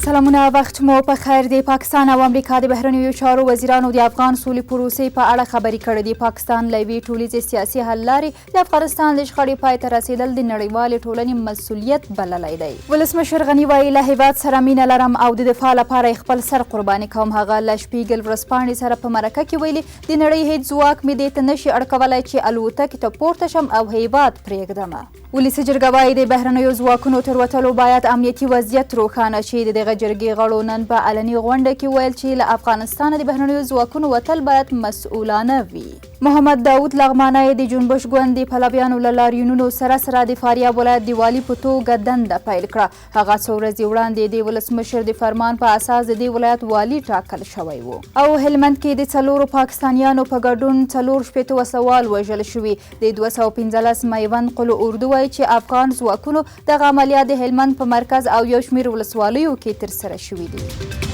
سلامونه، وخت مو په خیر. د پاکستان او امریکا د بهرنیو چارو وزیرانو د افغان سولې پروسې په اړه خبرې کړې دي. پاکستان له یوې ټولیزې سیاسي حل لارې د افغانستان د شخړې پای ته رسېدل د نړیوالې ټولنې مسؤلیت بللی دی. ولسمشر غني وایي له هیواد سره مینه لرم او د دفاع لپاره خپل سر قرباني کوم. هغه له شپیګل ورځپاڼې سره په مرکه کې ویلي د نړۍ هیڅ ځواک مې دې ته نشي اړکولی چې الوتکې ته پورته شم او هیواد پرېږدم. ولسي جرګه وایي د بهرنیو ځواکونو تر وتلو باید امنیتي وضعیت روښانه شي. د دغه جرګې غړو نن په علني غونډه کې ویل چې له افغانستانه د بهرنیو ځواکونو وتل باید مسؤلانه وي. محمد داود لغمانی د جنبش ګوند د پلویانو له لاریونونو سره د فاریاب ولایت د والي په توګه دنده پیل کړه. هغه څو ورځې وړاندې د ولسمشر د فرمان په اساس د دې ولایت والي ټاکل شوی و. او هلمند کې د 4 پاکستانیانو په ګډون 4 وسوال وژل شوي. د 215 میوند قلو اردو وایي چې افغان ځواکونو دغه عملیات د هلمند په مرکز او یو شمېر ولسوالیو کې ترسره شوي دي.